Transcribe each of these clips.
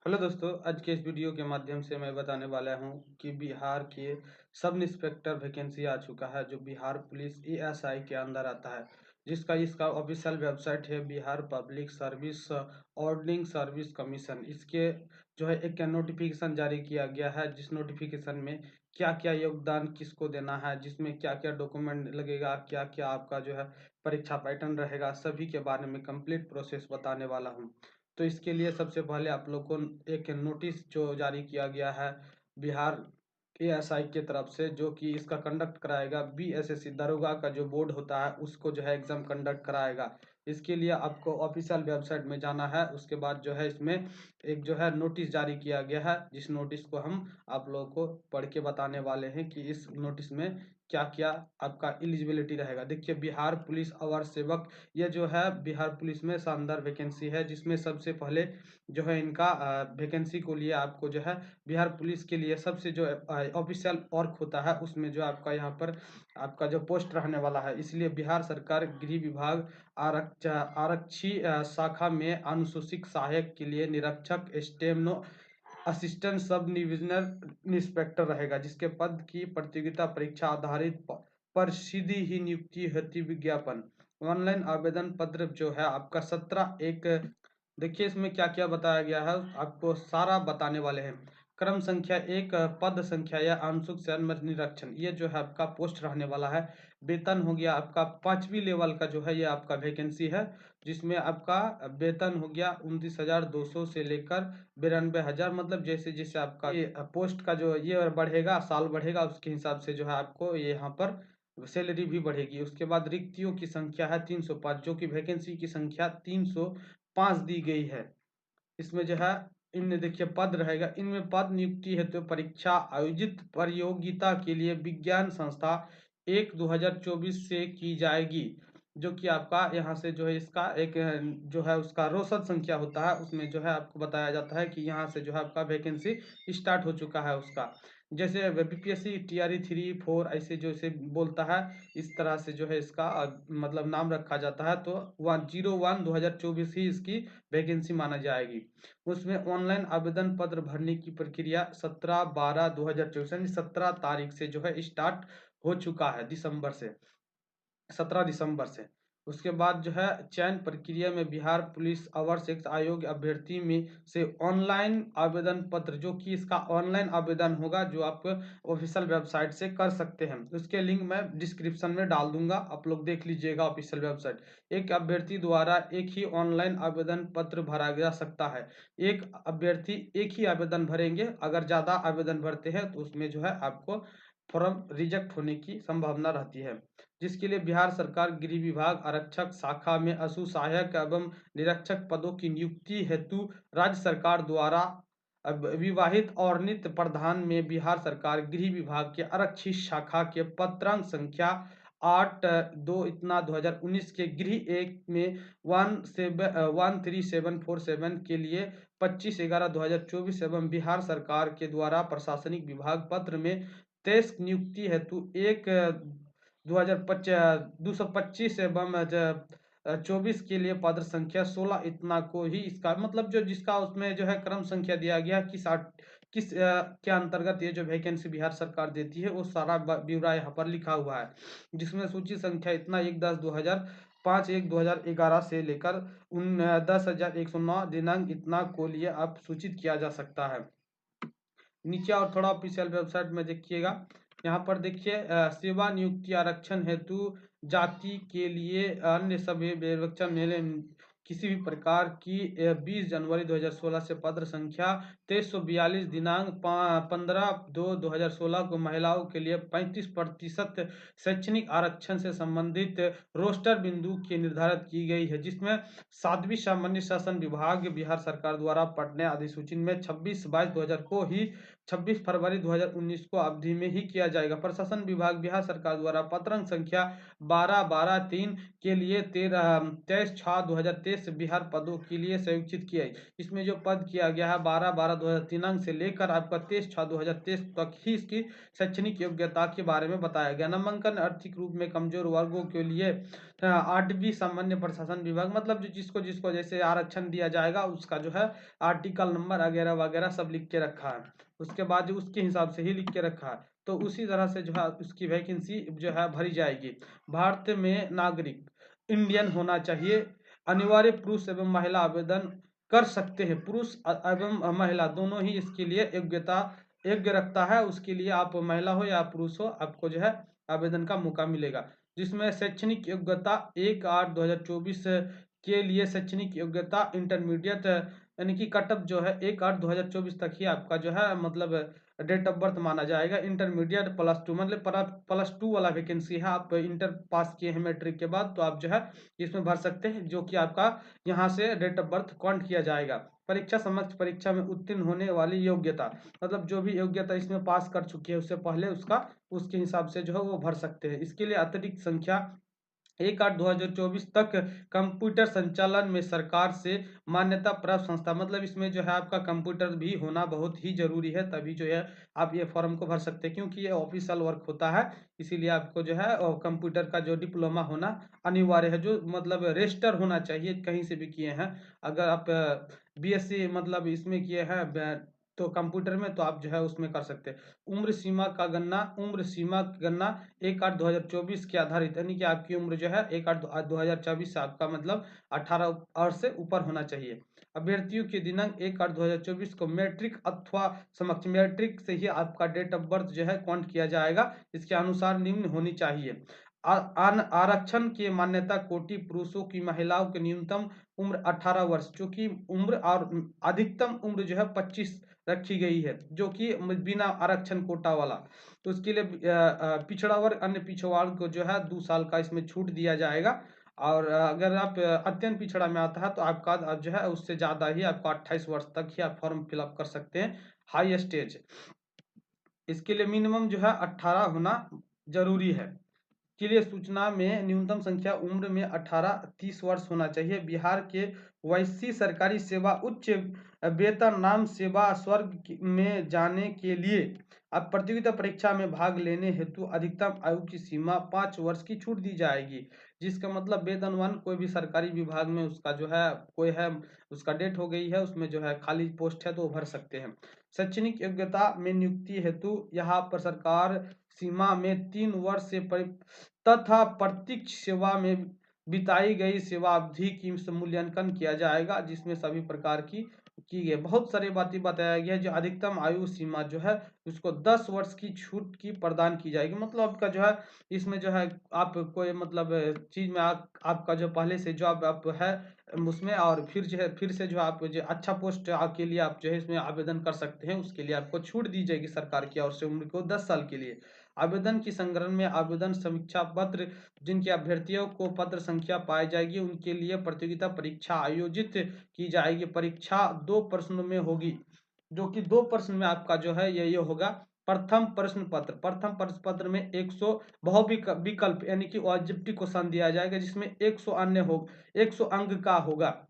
Hello दोस्तों, आज के इस वीडियो के माध्यम से मैं बताने वाला हूं कि बिहार के सब इंस्पेक्टर वैकेंसी आ चुका है जो बिहार पुलिस एएसआई के अंदर आता है। जिसका इसका ऑफिशियल वेबसाइट है Bihar public service ordaining service commission. इसके जो है एक नोटिफिकेशन जारी किया गया है, जिस नोटिफिकेशन में क्या क्या योगदान किसको देना है, जिसमें क्या क्या डॉक्यूमेंट लगेगा, क्या क्या आपका जो है परीक्षा पैटर्न रहेगा, सभी के बारे में कंप्लीट प्रोसेस बताने वाला हूँ। तो इसके लिए सबसे पहले आप लोग को एक नोटिस जो जारी किया गया है बिहार एएसआई के तरफ से, जो कि इसका कंडक्ट कराएगा बीएसएससी दरोगा का जो बोर्ड होता है उसको जो है एग्जाम कंडक्ट कराएगा। इसके लिए आपको ऑफिशियल वेबसाइट में जाना है। उसके बाद जो है इसमें एक जो है नोटिस जारी किया गया है, जिस नोटिस को हम आप लोगों को पढ़ के बताने वाले हैं कि इस नोटिस में क्या क्या आपका एलिजिबिलिटी रहेगा। देखिए, बिहार पुलिस अवर सेवक, ये जो है बिहार पुलिस में शानदार वैकेंसी है, जिसमें सबसे पहले जो है इनका वैकेंसी को लिए आपको जो है बिहार पुलिस के लिए सबसे जो ऑफिशियल वर्क होता है उसमें जो आपका यहाँ पर आपका जो पोस्ट रहने वाला है। इसलिए बिहार सरकार गृह विभाग आरक्षी शाखा में अनुसूचित सहायक के लिए निरीक्षक steno assistant sub divisional inspector रहेगा, जिसके पद की प्रतियोगिता परीक्षा आधारित पर सीधी ही नियुक्ति हेतु विज्ञापन ऑनलाइन आवेदन पत्र जो है आपका 17/1। देखिए इसमें क्या क्या बताया गया है, आपको सारा बताने वाले हैं। क्रम संख्या 1, पद संख्या या आंशिक चयन निरीक्षण, ये जो है आपका पोस्ट रहने वाला है। वेतन हो गया आपका 5वीं लेवल का जो है ये आपका वैकेंसी है, जिसमें आपका वेतन हो गया 29,200 से लेकर 92,000। मतलब जैसे जैसे आपका ये पोस्ट का जो ये बढ़ेगा, साल बढ़ेगा, उसके हिसाब से जो है आपको ये यहाँ पर सैलरी भी बढ़ेगी। उसके बाद रिक्तियों की संख्या है 305, जो कि वैकेंसी की संख्या 305 दी गई है। इसमें जो है इनमें देखिए पद रहेगा, इनमें पद नियुक्ति हेतु परीक्षा आयोजित प्रतियोगिता के लिए विज्ञान संस्था 1/2024 से की जाएगी। जो कि आपका यहाँ से जो है इसका एक जो है उसका रोस्टर संख्या होता है, उसमें जो है आपको बताया जाता है कि यहाँ से जो है आपका वैकेंसी स्टार्ट हो चुका है उसका। जैसे बीपीएससी टीआरई 3, 4 ऐसे जो इसे बोलता है, इस तरह से जो है इसका मतलब नाम रखा जाता है। तो 01/2024 ही इसकी वैकेंसी माना जाएगी। उसमें ऑनलाइन आवेदन पत्र भरने की प्रक्रिया 17/12/2024 यानी 17 तारीख से जो है स्टार्ट हो चुका है, दिसंबर से, 17 दिसंबर से। उसके बाद जो है चयन प्रक्रिया में बिहार पुलिस अवर आयोग अभ्यर्थी में से ऑनलाइन आवेदन पत्र, जो कि इसका ऑनलाइन आवेदन होगा, जो आप ऑफिशियल वेबसाइट से कर सकते हैं। उसके लिंक मैं डिस्क्रिप्शन में डाल दूंगा, आप लोग देख लीजिएगा ऑफिशियल वेबसाइट। एक अभ्यर्थी द्वारा एक ही ऑनलाइन आवेदन पत्र भरा जा सकता है। एक अभ्यर्थी एक ही आवेदन भरेंगे, अगर ज़्यादा आवेदन भरते हैं तो उसमें जो है आपको फॉर्म रिजेक्ट होने की संभावना रहती है। जिसके लिए बिहार सरकार गृह विभाग आरक्षक शाखा में असु सहायक एवं निरीक्षक पदों की नियुक्ति हेतु राज्य सरकार द्वारा विवाहित और नित्य प्रधान में बिहार सरकार गृह विभाग के आरक्षित शाखा के पत्रांक संख्या 8/2 2019 के गृह 1 में 13747 के लिए 25/11/2024 एवं बिहार सरकार के द्वारा प्रशासनिक विभाग पत्र में 23 नियुक्ति हेतु 225 एवं 24 के लिए पद संख्या 16 इतना को ही इसका मतलब जो जिसका उसमें जो है क्रम संख्या दिया गया किस के अंतर्गत ये जो वैकेंसी बिहार सरकार देती है वो सारा ब्यौरा यहाँ पर लिखा हुआ है। जिसमें सूची संख्या इतना 1/10/2005 से लेकर 10,109 दिनांक इतना को लिए आप सूचित किया जा सकता है। नीचे और थोड़ा ऑफिशियल वेबसाइट में देखिएगा, यहाँ पर देखिए सेवा नियुक्ति आरक्षण हेतु जाति के लिए अन्य सभी आरक्षण मेले किसी भी प्रकार की 20 जनवरी 2016 से पत्र संख्या 2342 दिनांक 15/2/2016 को महिलाओं के लिए 35% शैक्षणिक आरक्षण से संबंधित रोस्टर बिंदु की निर्धारित की गई है, जिसमें 7वीं सामान्य शासन विभाग बिहार सरकार द्वारा पटने अधिसूचना में 26/22/2000 को ही 26 फरवरी 2019 को अवधि में ही किया जाएगा। प्रशासन विभाग बिहार सरकार द्वारा पत्रांक संख्या 12/12/3 के लिए 23/6/2023 शेष बिहार पदों के लिए संरक्षित किया है। इसमें जो पद किया गया है 12/12/2003 से लेकर आपका 23/6/2023 तक ही इसकी शैक्षणिक योग्यता के बारे में बताया गया। नामांकन आर्थिक रूप में कमजोर वर्गों के लिए 8वीं सामान्य प्रशासन विभाग, मतलब जो जिसको जिसको जैसे आरक्षण दिया जाएगा उसका जो है आर्टिकल नंबर वगैरह वगैरह सब लिख के रखा है, उसके बाद जो उसके हिसाब से ही लिख के रखा है, तो उसी तरह से जो है उसकी वैकेंसी जो है भरी जाएगी। भारत में नागरिक इंडियन होना चाहिए। अनिवार्य पुरुष एवं महिला आवेदन कर सकते हैं। पुरुष एवं महिला दोनों ही इसके लिए योग्य रखता है। उसके लिए आप महिला हो या पुरुष हो, आपको जो है आवेदन का मौका मिलेगा। जिसमें शैक्षणिक योग्यता 1/8/2024 के लिए शैक्षणिक योग्यता इंटरमीडिएट यानी कि कट ऑफ जो है 1/8/2024 तक ही आपका जो है मतलब डेट ऑफ बर्थ माना जाएगा। इंटरमीडिएट +2 मतलब +2 वाला वैकेंसी है। आप इंटर पास किए हैं मैट्रिक के बाद तो आप जो है इसमें भर सकते हैं, जो कि आपका यहाँ से डेट ऑफ बर्थ काउंट किया जाएगा। परीक्षा समक्ष परीक्षा में उत्तीर्ण होने वाली योग्यता, मतलब जो भी योग्यता इसमें पास कर चुकी है उससे पहले उसके हिसाब से जो है वो भर सकते हैं। इसके लिए अतिरिक्त संख्या 1/8/2024 तक कंप्यूटर संचालन में सरकार से मान्यता प्राप्त संस्था, मतलब इसमें जो है आपका कंप्यूटर भी होना बहुत ही जरूरी है, तभी जो है आप ये फॉर्म को भर सकते हैं, क्योंकि ये ऑफिशियल वर्क होता है। इसीलिए आपको जो है कंप्यूटर का जो डिप्लोमा होना अनिवार्य है, जो मतलब रजिस्टर होना चाहिए कहीं से भी किए हैं। अगर आप बीएससी मतलब इसमें किए हैं तो कंप्यूटर में, तो आप जो है उसमें कर सकते हैं। उम्र सीमा का गणना 1/8/2024 के आधारित, यानी कि आपकी उम्र जो है 1/8/2024 से आपका मतलब 18 वर्ष से ऊपर होना चाहिए। अभ्यर्थियों के दिनांक 1/8/2024 को मैट्रिक अथवा समक्ष मैट्रिक से ही आपका डेट ऑफ बर्थ जो है काउंट किया जाएगा। इसके अनुसार निम्न होनी चाहिए। आरक्षण की मान्यता कोटि पुरुषों की महिलाओं की न्यूनतम उम्र 18 वर्ष, जो कि उम्र और अधिकतम उम्र जो है 25 रखी गई है, जो कि बिना आरक्षण कोटा वाला। तो उसके लिए पिछड़ा वर्ग अन्य पिछड़ा वर्ग को जो है 2 साल का इसमें छूट दिया जाएगा। और अगर आप अत्यंत पिछड़ा में आता है तो आपका आप जो है उससे ज़्यादा ही आपको 28 वर्ष तक ही आप फॉर्म फिलअप कर सकते हैं। हाई स्टेज इसके लिए मिनिमम जो है 18 होना जरूरी है। के लिए सूचना में न्यूनतम संख्या उम्र में 18-30 वर्ष होना चाहिए। बिहार के वैसी सरकारी सेवा उच्च वेतन नाम सेवा स्वर्ग में जाने के लिए अब प्रतियोगिता परीक्षा में भाग लेने हेतु अधिकतम आयु की सीमा 5 वर्ष की छूट दी जाएगी। जिसका मतलब वेतनवान कोई भी सरकारी विभाग में उसका जो है कोई है उसका डेट हो गई है, उसमें जो है खाली पोस्ट है तो वो भर सकते हैं। शैक्षणिक योग्यता में नियुक्ति हेतु यहाँ पर सरकार सीमा में 3 वर्ष से तथा प्रत्यक्ष सेवा में बिताई गई सेवा अवधि की मूल्यांकन किया जाएगा, जिसमें सभी प्रकार की गई बहुत सारी बातें बताया गया है। जो अधिकतम आयु सीमा जो है उसको 10 वर्ष की छूट की प्रदान की जाएगी। मतलब आपका जो है इसमें जो है आप कोई मतलब चीज में आपका जो पहले से जॉब आप है उसमें, और फिर जो है फिर से जो आप जो अच्छा पोस्ट के लिए आप जो है इसमें आवेदन कर सकते हैं, उसके लिए आपको छूट दी जाएगी सरकार की ओर से उम्र को 10 साल के लिए। आवेदन की संग्रहण में आवेदन समीक्षा पत्र, जिनके अभ्यर्थियों को पत्र संख्या पाई जाएगी उनके लिए प्रतियोगिता परीक्षा आयोजित की जाएगी। परीक्षा 2 प्रश्नों में होगी, जो कि 2 प्रश्न में आपका जो है ये होगा। प्रथम प्रश्न पत्र में 100 विकल्प यानी कि ऑब्जेक्टिव क्वेश्चन दिया जाएगा, जिसमें 100 अन्य हो 100 अंक का होगा।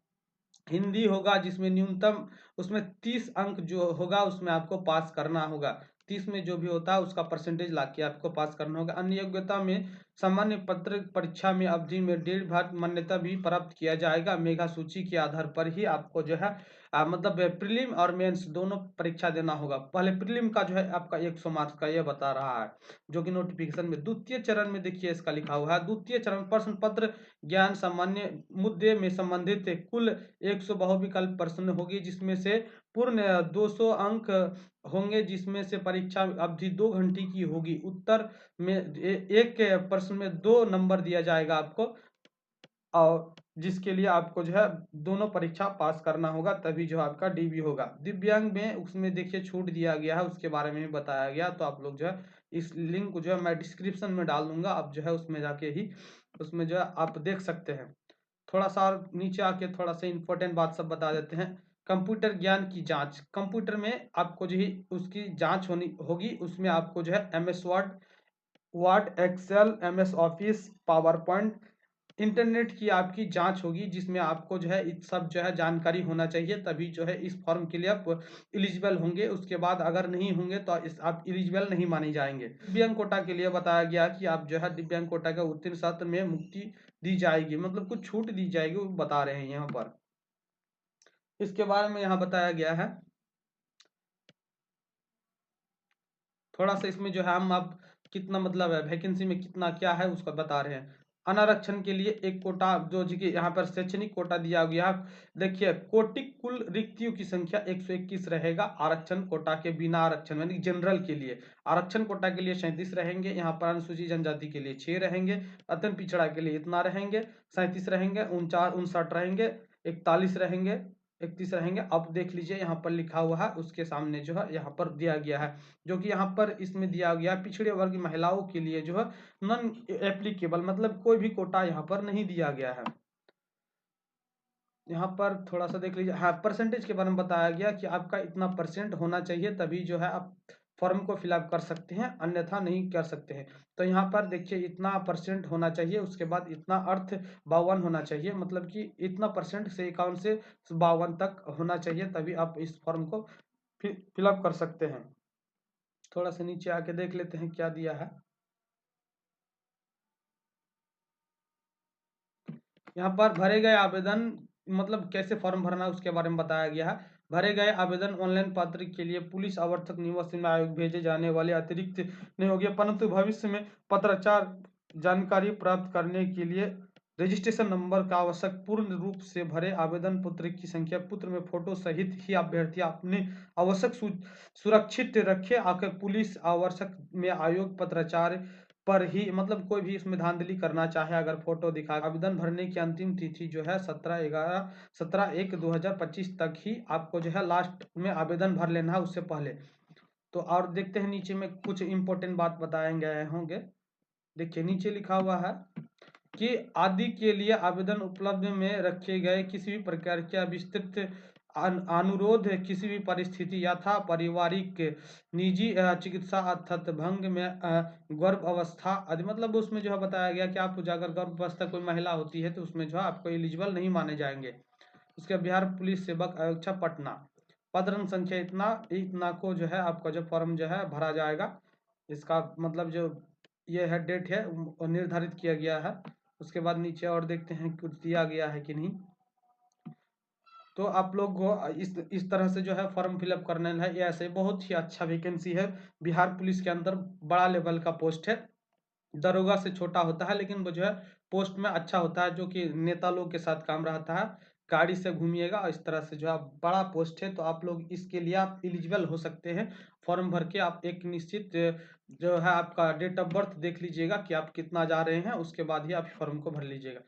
हिंदी होगा जिसमें न्यूनतम उसमें 30 अंक जो होगा उसमें आपको पास करना होगा। 30 में जो भी होता है उसका परसेंटेज लाके आपको पास करना होगा। अन्य योग्यता में सामान्य पत्र परीक्षा में अवधि में 1.5 भाग मान्यता भी प्राप्त किया जाएगा। मेधा सूची के आधार पर ही आपको जो है मतलब प्रीलिम और मेंस दोनों परीक्षा देना होगा। पहले प्रीलिम का जो है आपका 100 मार्क्स का ये बता रहा है, जो कि नोटिफिकेशन में। द्वितीय चरण में देखिए इसका लिखा हुआ है, द्वितीय चरण प्रश्न पत्र ज्ञान सामान्य मुद्दे में संबंधित कुल 100 बहुविकल्प प्रश्न होगी, जिसमें से पूर्ण 200 अंक होंगे, जिसमें से परीक्षा अवधि 2 घंटे की होगी। उत्तर में एक प्रश्न में 2 नंबर दिया जाएगा आपको, और जिसके लिए आपको जो है दोनों परीक्षा पास करना होगा, तभी जो आपका डीबी होगा। दिव्यांग में उसमें देखिए छूट दिया गया है, उसके बारे में भी बताया गया, तो आप लोग जो है इस लिंक को जो है मैं डिस्क्रिप्शन में डाल दूंगा, आप जो है उसमें जाके ही उसमें जो है आप देख सकते हैं। थोड़ा सा और नीचे आके थोड़ा सा इंपॉर्टेंट बात सब बता देते हैं। कंप्यूटर ज्ञान की जांच, कंप्यूटर में आपको जो ही उसकी जांच होनी होगी, उसमें आपको जो है MS Word, Excel, MS Office, PowerPoint, internet की आपकी जाँच होगी, जिसमें आपको जो है इस सब जो है जानकारी होना चाहिए, तभी जो है इस फॉर्म के लिए आप एलिजिबल होंगे। उसके बाद अगर नहीं होंगे तो इस आप एलिजिबल नहीं माने जाएँगे। दिव्यांग कोटा के लिए बताया गया कि आप जो है दिव्यांग कोटा के उत्तीर्ण छात्र में मुक्ति दी जाएगी, मतलब कुछ छूट दी जाएगी, वो बता रहे हैं यहाँ पर। इसके बारे में यहाँ बताया गया है। थोड़ा-सा इसमें जो है हम अब कितना मतलब है वैकेंसी में कितना क्या है उसका बता रहे हैं। अनारक्षण के लिए एक कोटा जो जी कि यहाँ पर शैक्षणिक कोटा दिया गया। देखिए कोटि कुल रिक्तियों की संख्या 121 रहेगा आरक्षण कोटा के बिना आरक्षण यानी जनरल के लिए। आरक्षण कोटा के लिए 37 रहेंगे, यहाँ पर अनुसूचित जनजाति के लिए 6 रहेंगे, अत्यंत पिछड़ा के लिए इतना रहेंगे, 37 रहेंगे, 59 रहेंगे, 41 रहेंगे, 31 रहेंगे। अब देख लीजिए यहाँ पर लिखा हुआ है, उसके सामने जो है यहाँ पर दिया गया है। जो कि यहाँ पर इसमें दिया गया पिछड़े वर्ग की महिलाओं के लिए जो है नॉन एप्लीकेबल, मतलब कोई भी कोटा यहाँ पर नहीं दिया गया है। यहाँ पर थोड़ा सा देख लीजिए, हाँ परसेंटेज के बारे में बताया गया कि आपका इतना परसेंट होना चाहिए, तभी जो है आप फॉर्म को फिलअप कर सकते हैं, अन्यथा नहीं कर सकते हैं। तो यहाँ पर देखिए इतना परसेंट होना चाहिए, उसके बाद इतना अर्थ 52 होना चाहिए, मतलब कि इतना परसेंट से 51 से 52 तक होना चाहिए, तभी आप इस फॉर्म को फिलअप कर सकते हैं। थोड़ा सा नीचे आके देख लेते हैं क्या दिया है। यहाँ पर भरे गए आवेदन, मतलब कैसे फॉर्म भरना है उसके बारे में बताया गया है। भरे गए आवेदन ऑनलाइन पात्र के लिए पुलिस आवर्तक निवास सेवा आयोग भेजे जाने वाले अतिरिक्त नहीं होगी, परंतु भविष्य में पत्राचार जानकारी प्राप्त करने के लिए रजिस्ट्रेशन नंबर का आवश्यक पूर्ण रूप से भरे आवेदन पत्र की संख्या पत्र में फोटो सहित ही अभ्यर्थी अपने आवश्यक सुरक्षित रखे। आकर पुलिस आवश्यक में आयोग पत्राचार पर ही, मतलब कोई भी इसमें धांधली करना चाहे अगर फोटो दिखा। आवेदन भरने की अंतिम तिथि जो है 17/1/2025 तक ही आपको जो है लास्ट में आवेदन भर लेना है, उससे पहले। तो और देखते हैं नीचे में कुछ इंपॉर्टेंट बात बताए गए होंगे। देखिए नीचे लिखा हुआ है कि आदि के लिए आवेदन उपलब्ध में रखे गए किसी भी प्रकार का विस्तृत अनुरोध किसी भी परिस्थिति यथा पारिवारिक निजी चिकित्सा अर्थात भंग में गर्भ अवस्था आदि, मतलब उसमें जो है बताया गया कि आप अगर गर्भ अवस्था कोई महिला होती है तो उसमें जो है आपको एलिजिबल नहीं माने जाएंगे। उसके बिहार पुलिस सेवक आरक्षण पटना, पद संख्या इतना इतना को जो है आपका जो फॉर्म जो है भरा जाएगा। इसका मतलब जो ये है डेट है वो निर्धारित किया गया है। उसके बाद नीचे और देखते हैं कुछ दिया गया है कि नहीं। तो आप लोग को इस तरह से जो है फॉर्म फिलअप करना है। ये ऐसे बहुत ही अच्छा वैकेंसी है, बिहार पुलिस के अंदर बड़ा लेवल का पोस्ट है। दरोगा से छोटा होता है, लेकिन वो जो है पोस्ट में अच्छा होता है, जो कि नेता लोग के साथ काम रहता है। गाड़ी से घूमिएगा, इस तरह से जो है बड़ा पोस्ट है, तो आप लोग इसके लिए आप एलिजिबल हो सकते हैं। फॉर्म भर के आप एक निश्चित जो है आपका डेट ऑफ बर्थ देख लीजिएगा कि आप कितना जा रहे हैं, उसके बाद ही आप फॉर्म को भर लीजिएगा।